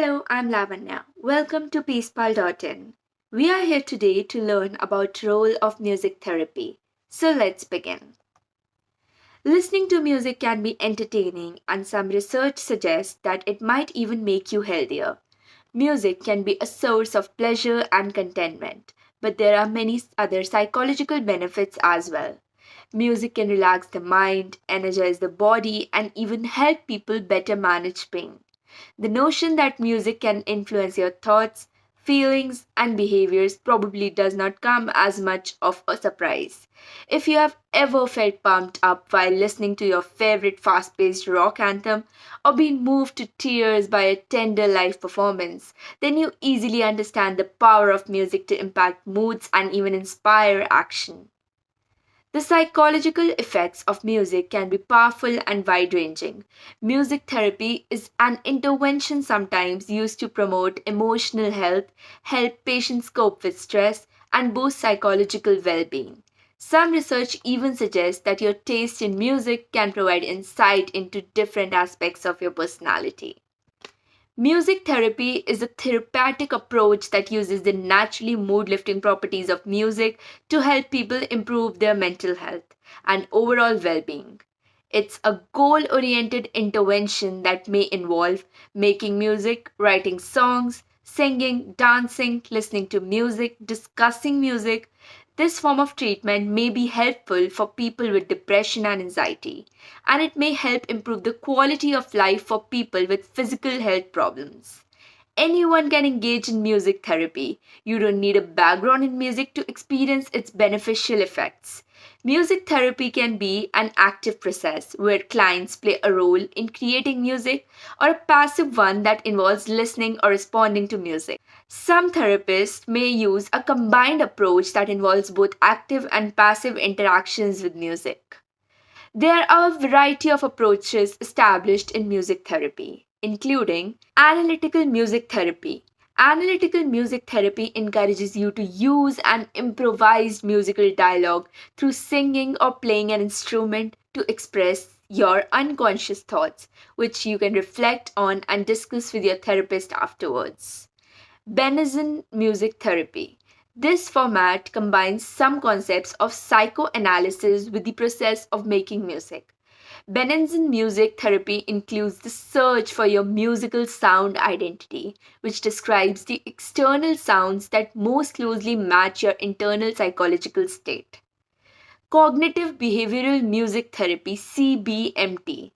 Hello, I'm Lavanya. Welcome to PeacePal.in. We are here today to learn about role of music therapy. So let's begin. Listening to music can be entertaining and some research suggests that it might even make you healthier. Music can be a source of pleasure and contentment, but there are many other psychological benefits as well. Music can relax the mind, energize the body, and even help people better manage pain. The notion that music can influence your thoughts, feelings, and behaviors probably does not come as much of a surprise. If you have ever felt pumped up while listening to your favorite fast paced rock anthem or been moved to tears by a tender live performance, then you easily understand the power of music to impact moods and even inspire action. The psychological effects of music can be powerful and wide ranging. Music therapy is an intervention sometimes used to promote emotional health, help patients cope with stress, and boost psychological well being. Some research even suggests that your taste in music can provide insight into different aspects of your personality. Music therapy is a therapeutic approach that uses the naturally mood lifting properties of music to help people improve their mental health and overall well being. It's a goal oriented intervention that may involve making music, writing songs, singing, dancing, listening to music, discussing music. This form of treatment may be helpful for people with depression and anxiety, and it may help improve the quality of life for people with physical health problems. Anyone can engage in music therapy. You don't need a background in music to experience its beneficial effects. Music therapy can be an active process where clients play a role in creating music or a passive one that involves listening or responding to music. Some therapists may use a combined approach that involves both active and passive interactions with music. There are a variety of approaches established in music therapy, including analytical music therapy. Analytical music therapy encourages you to use an improvised musical dialogue through singing or playing an instrument to express your unconscious thoughts, which you can reflect on and discuss with your therapist afterwards. Benison music therapy. This format combines some concepts of psychoanalysis with the process of making music. Benenson music therapy includes the search for your musical sound identity, which describes the external sounds that most closely match your internal psychological state. Cognitive behavioral music therapy (CBMT).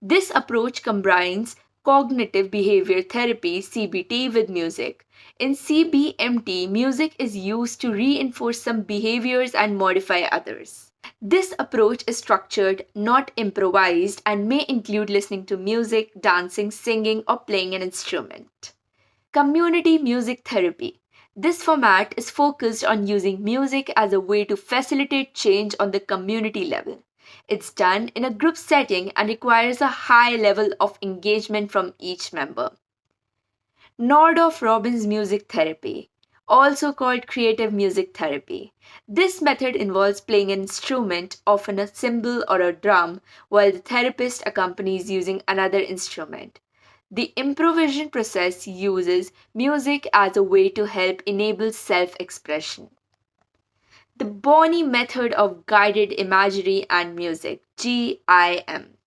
This approach combines cognitive behavior therapy (CBT) with music. In CBMT, music is used to reinforce some behaviors and modify others. This approach is structured, not improvised, and may include listening to music, dancing, singing, or playing an instrument. Community music therapy. This format is focused on using music as a way to facilitate change on the community level. It's done in a group setting and requires a high level of engagement from each member. Nordorf Robbins music therapy, also called creative music therapy. This method involves playing an instrument, often a cymbal or a drum, while the therapist accompanies using another instrument. The improvisation process uses music as a way to help enable self expression. The Bonney method of guided imagery and music, GIM.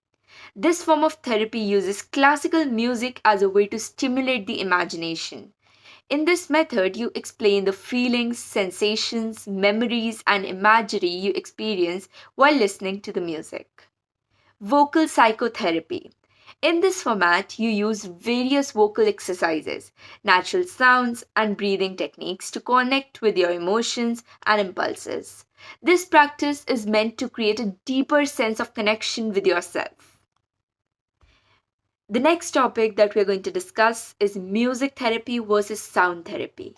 This form of therapy uses classical music as a way to stimulate the imagination. In this method, you explain the feelings, sensations, memories, and imagery you experience while listening to the music. Vocal psychotherapy. In this format, you use various vocal exercises, natural sounds, and breathing techniques to connect with your emotions and impulses. This practice is meant to create a deeper sense of connection with yourself. The next topic that we're going to discuss is music therapy versus sound therapy.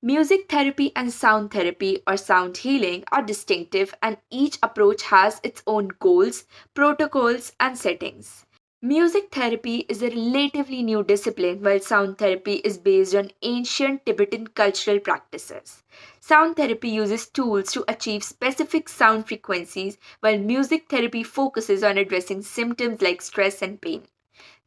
Music therapy and sound therapy or sound healing are distinctive, and each approach has its own goals, protocols, and settings. Music therapy is a relatively new discipline, while sound therapy is based on ancient Tibetan cultural practices. Sound therapy uses tools to achieve specific sound frequencies, while music therapy focuses on addressing symptoms like stress and pain.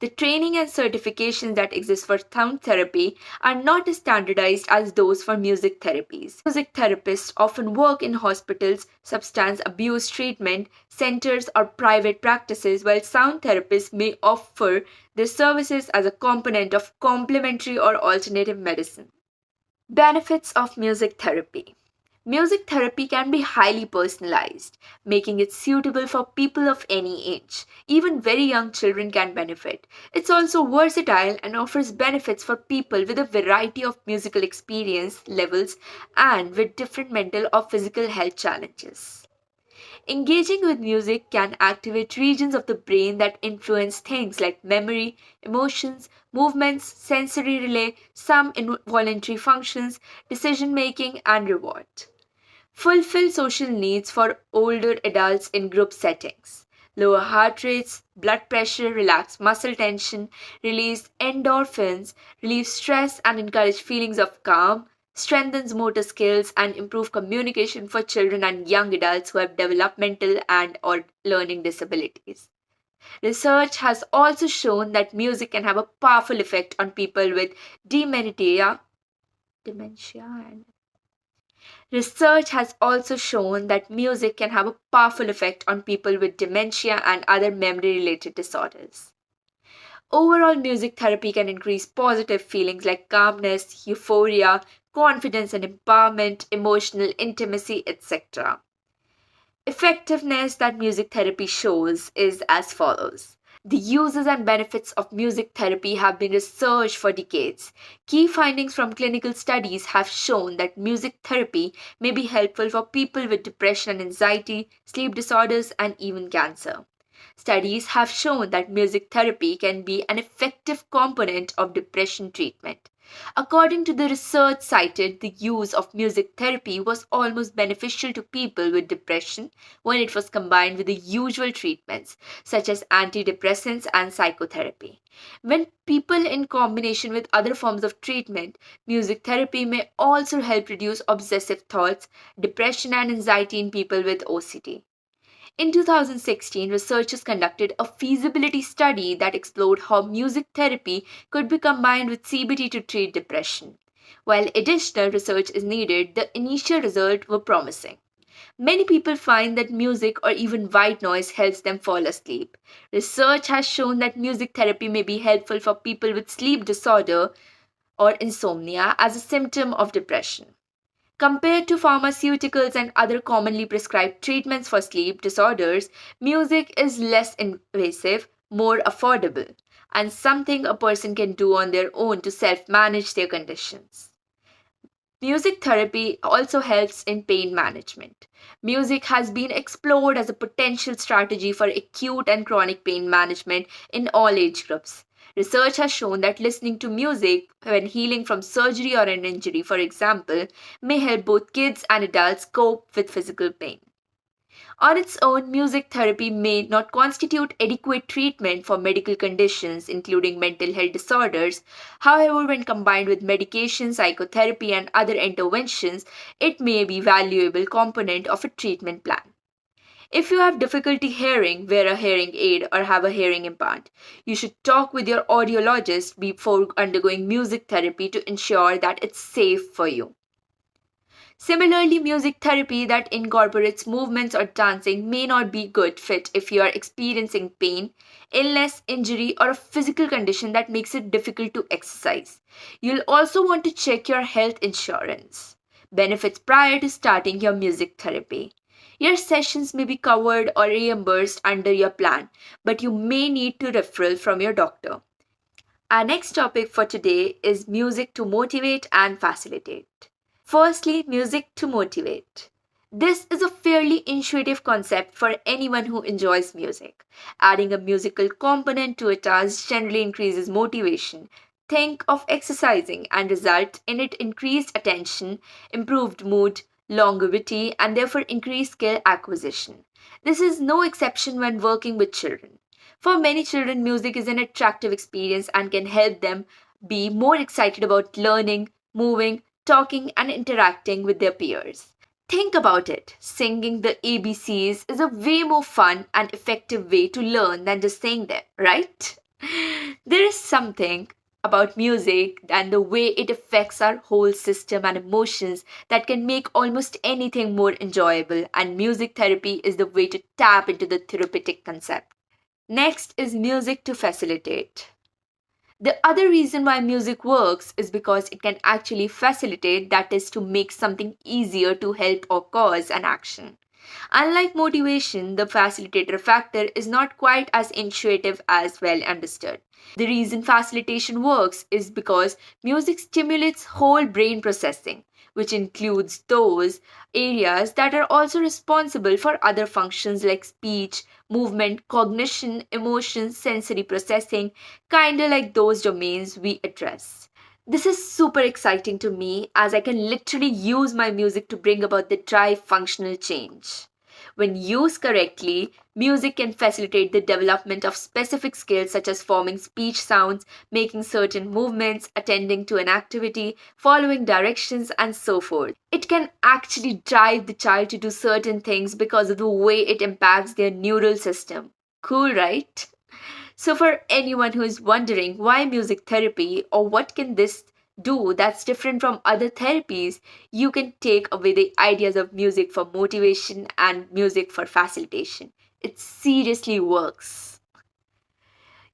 The training and certifications that exist for sound therapy are not as standardized as those for music therapies. Music therapists often work in hospitals, substance abuse treatment centers, or private practices, while sound therapists may offer their services as a component of complementary or alternative medicine. Benefits of music therapy. Music therapy can be highly personalized, making it suitable for people of any age. Even very young children can benefit. It's also versatile and offers benefits for people with a variety of musical experience levels and with different mental or physical health challenges. Engaging with music can activate regions of the brain that influence things like memory, emotions, movements, sensory relay, some involuntary functions, decision making, and reward. Fulfill social needs for older adults in group settings. Lower heart rates, blood pressure, relax muscle tension, release endorphins, relieve stress and encourage feelings of calm, strengthens motor skills and improve communication for children and young adults who have developmental and or learning disabilities. Research has also shown that music can have a powerful effect on people with dementia and Research has also shown that music can have a powerful effect on people with dementia and other memory related disorders. Overall, music therapy can increase positive feelings like calmness, euphoria, confidence and empowerment, emotional intimacy, etc. Effectiveness that music therapy shows is as follows. The uses and benefits of music therapy have been researched for decades. Key findings from clinical studies have shown that music therapy may be helpful for people with depression and anxiety, sleep disorders, and even cancer. Studies have shown that music therapy can be an effective component of depression treatment. According to the research cited, the use of music therapy was almost beneficial to people with depression when it was combined with the usual treatments, such as antidepressants and psychotherapy. When people in combination with other forms of treatment, music therapy may also help reduce obsessive thoughts, depression, and anxiety in people with OCD. In 2016, researchers conducted a feasibility study that explored how music therapy could be combined with CBT to treat depression. While additional research is needed, the initial results were promising. Many people find that music or even white noise helps them fall asleep. Research has shown that music therapy may be helpful for people with sleep disorder or insomnia as a symptom of depression. Compared to pharmaceuticals and other commonly prescribed treatments for sleep disorders, music is less invasive, more affordable, and something a person can do on their own to self manage their conditions. Music therapy also helps in pain management. Music has been explored as a potential strategy for acute and chronic pain management in all age groups. Research has shown that listening to music when healing from surgery or an injury, for example, may help both kids and adults cope with physical pain. On its own, music therapy may not constitute adequate treatment for medical conditions, including mental health disorders. However, when combined with medication, psychotherapy, and other interventions, it may be a valuable component of a treatment plan. If you have difficulty hearing, wear a hearing aid, or have a hearing implant, you should talk with your audiologist before undergoing music therapy to ensure that it's safe for you. Similarly, music therapy that incorporates movements or dancing may not be good fit if you are experiencing pain, illness, injury, or a physical condition that makes it difficult to exercise. You'll also want to check your health insurance benefits prior to starting your music therapy. Your sessions may be covered or reimbursed under your plan, but you may need to referral from your doctor. Our next topic for today is music to motivate and facilitate. Firstly, music to motivate. This is a fairly intuitive concept for anyone who enjoys music. Adding a musical component to a task generally increases motivation. Think of exercising and result in it increased attention, improved mood, longevity, and therefore increased skill acquisition. This is no exception when working with children. For many children, music is an attractive experience and can help them be more excited about learning, moving, talking, and interacting with their peers. Think about it. Singing the ABCs is a way more fun and effective way to learn than just saying them, right? There is something about music and the way it affects our whole system and emotions that can make almost anything more enjoyable, and music therapy is the way to tap into the therapeutic concept. Next is music to facilitate. The other reason why music works is because it can actually facilitate, that is, to make something easier to help or cause an action. Unlike motivation, the facilitator factor is not quite as intuitive as well understood. The reason facilitation works is because music stimulates whole brain processing, which includes those areas that are also responsible for other functions like speech, movement, cognition, emotions, sensory processing, kinda like those domains we address. This is super exciting to me as I can literally use my music to bring about the drive functional change. When used correctly, music can facilitate the development of specific skills such as forming speech sounds, making certain movements, attending to an activity, following directions, and so forth. It can actually drive the child to do certain things because of the way it impacts their neural system. Cool, right? So, for anyone who is wondering why music therapy or what can this do that's different from other therapies, you can take away the ideas of music for motivation and music for facilitation. It seriously works.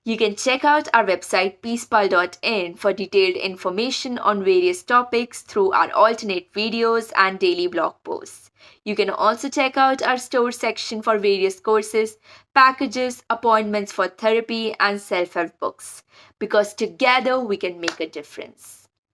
You can check out our website peacepal.in for detailed information on various topics through our alternate videos and daily blog posts. You can also check out our store section for various courses, packages, appointments for therapy, and self help books because together we can make a difference.